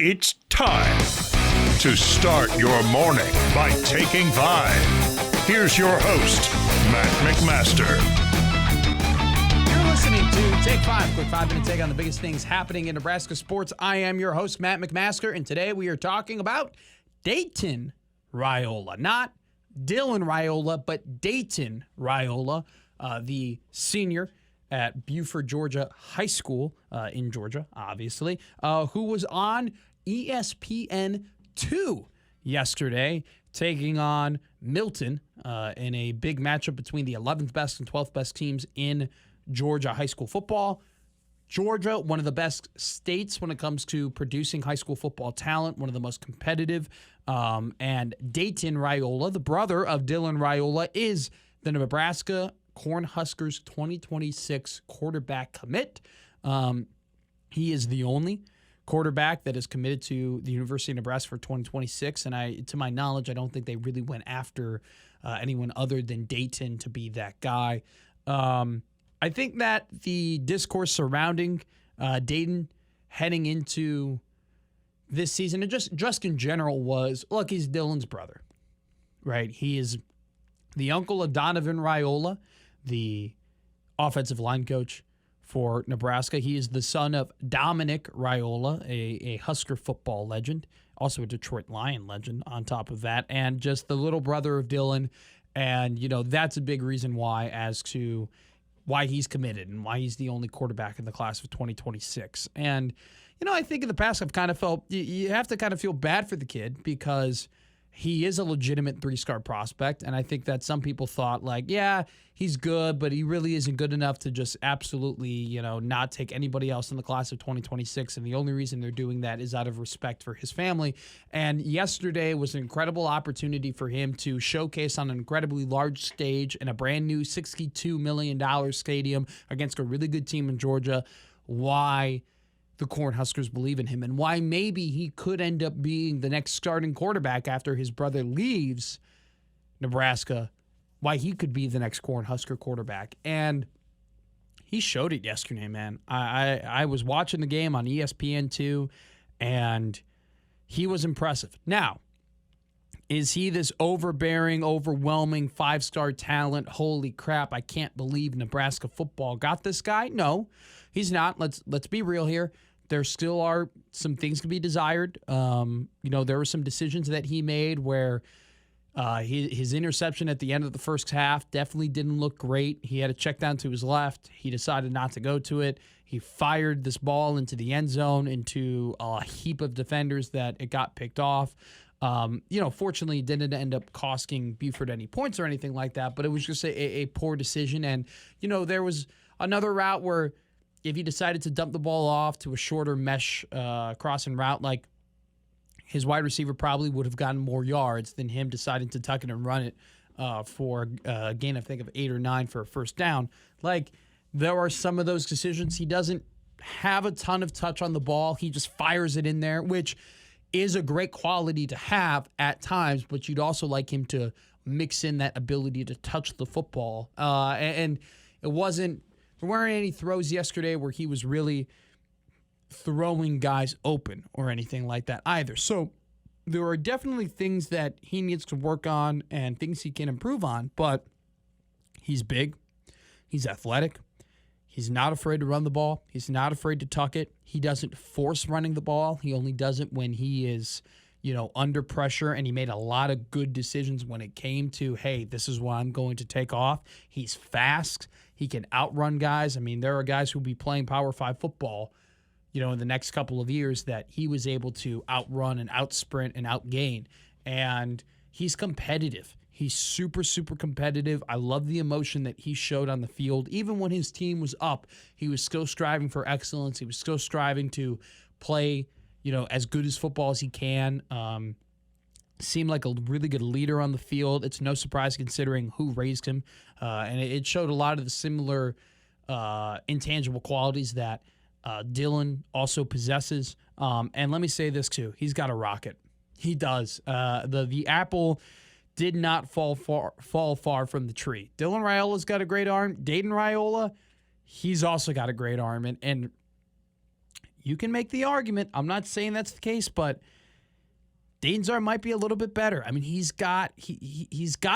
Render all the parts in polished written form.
It's time to start your morning by taking 5. Here's your host, Matt McMaster. You're listening to Take 5, quick 5-minute take on the biggest things happening in Nebraska sports. I am your host, Matt McMaster, and today we are talking about Dayton Raiola. Not Dylan Raiola, but Dayton Raiola, the senior at Buford, Georgia High School in Georgia, obviously, who was on ESPN 2 yesterday, taking on Milton in a big matchup between the 11th best and 12th best teams in Georgia high school football. Georgia, one of the best states when it comes to producing high school football talent, one of the most competitive. And Dayton Raiola, the brother of Dylan Raiola, is the Nebraska Cornhuskers 2026 quarterback commit. He is the only quarterback that is committed to the University of Nebraska for 2026, and to my knowledge, I don't think they really went after anyone other than Dayton to be that guy. I think that the discourse surrounding Dayton heading into this season, and just in general, was, look, he's Dylan's brother, right? He is the uncle of Donovan Raiola, the offensive line coach for Nebraska. He is the son of Dominic Raiola, a Husker football legend, also a Detroit Lion legend on top of that, and just the little brother of Dylan. And, that's a big reason why he's committed and why he's the only quarterback in the class of 2026. And, I think in the past I've kind of felt you have to kind of feel bad for the kid because he is a legitimate 3-star prospect, and I think that some people thought, yeah, he's good, but he really isn't good enough to just absolutely, not take anybody else in the class of 2026, and the only reason they're doing that is out of respect for his family. And yesterday was an incredible opportunity for him to showcase on an incredibly large stage in a brand new $62 million stadium against a really good team in Georgia why the Cornhuskers believe in him and why maybe he could end up being the next starting quarterback after his brother leaves Nebraska, why he could be the next Cornhusker quarterback. And he showed it yesterday, man. I was watching the game on ESPN2, and he was impressive. Now, is he this overbearing, overwhelming 5-star talent? Holy crap, I can't believe Nebraska football got this guy. No, he's not. Let's be real here. There still are some things to be desired. There were some decisions that he made where his interception at the end of the first half definitely didn't look great. He had a check down to his left. He decided not to go to it. He fired this ball into the end zone, into a heap of defenders that it got picked off. Fortunately, it didn't end up costing Buford any points or anything like that, but it was just a poor decision. And, there was another route where if he decided to dump the ball off to a shorter mesh crossing route, his wide receiver probably would have gotten more yards than him deciding to tuck it and run it for a gain, I think, of 8 or 9 for a first down. There are some of those decisions. He doesn't have a ton of touch on the ball. He just fires it in there, which is a great quality to have at times, but you'd also like him to mix in that ability to touch the football. And there weren't any throws yesterday where he was really throwing guys open or anything like that either. So there are definitely things that he needs to work on and things he can improve on, but he's big, he's athletic, he's not afraid to run the ball, he's not afraid to tuck it, he doesn't force running the ball, he only does it when he is under pressure, and he made a lot of good decisions when it came to, hey, this is what I'm going to take off. He's fast. He can outrun guys. I mean, there are guys who will be playing Power 5 football, in the next couple of years that he was able to outrun and outsprint and outgain. And he's competitive. He's super, super competitive. I love the emotion that he showed on the field. Even when his team was up, he was still striving for excellence. He was still striving to play as good as football as he can. Seemed like a really good leader on the field. It's no surprise considering who raised him. And it showed a lot of the similar intangible qualities that Dylan also possesses. And let me say this too. He's got a rocket. He does. The apple did not fall far from the tree. Dylan Raiola's got a great arm. Dayton Raiola, he's also got a great arm. And you can make the argument. I'm not saying that's the case, but Dayton Raiola might be a little bit better. I mean, he's got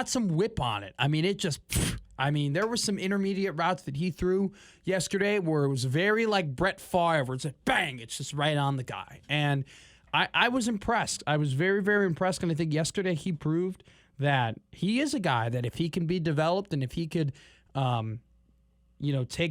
some whip on it. I mean, there were some intermediate routes that he threw yesterday where it was very like Brett Favre, where it's like, bang, it's just right on the guy. And I was impressed. I was very, very impressed. And I think yesterday he proved that he is a guy that if he can be developed and if he could, add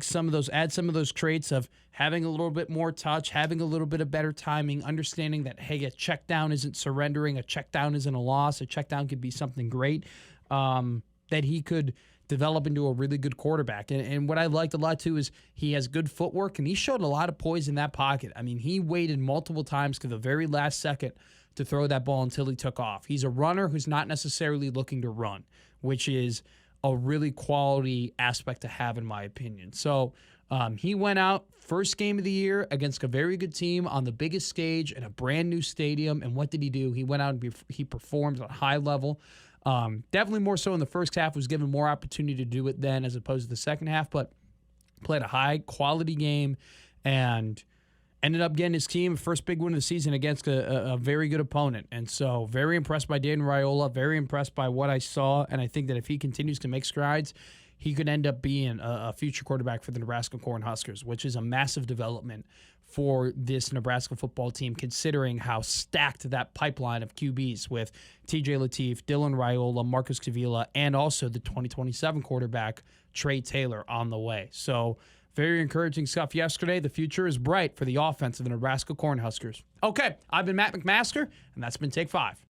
some of those traits of having a little bit more touch, having a little bit of better timing, understanding that, hey, a check down isn't surrendering, a check down isn't a loss, a check down could be something great, that he could develop into a really good quarterback. And what I liked a lot, too, is he has good footwork, and he showed a lot of poise in that pocket. I mean, he waited multiple times to the very last second to throw that ball until he took off. He's a runner who's not necessarily looking to run, which is a really quality aspect to have, in my opinion. So he went out, first game of the year against a very good team on the biggest stage in a brand new stadium. And what did he do? He went out and he performed at a high level. Definitely more so in the first half, was given more opportunity to do it then as opposed to the second half, but played a high quality game and ended up getting his team first big win of the season against a very good opponent. And so very impressed by Dayton Raiola, very impressed by what I saw. And I think that if he continues to make strides, he could end up being a future quarterback for the Nebraska Cornhuskers, which is a massive development for this Nebraska football team, considering how stacked that pipeline of QBs with TJ Lateef, Dylan Raiola, Marcus Kavila, and also the 2027 quarterback, Trey Taylor, on the way. So very encouraging stuff yesterday. The future is bright for the offense of the Nebraska Cornhuskers. Okay, I've been Matt McMaster, and that's been Take 5.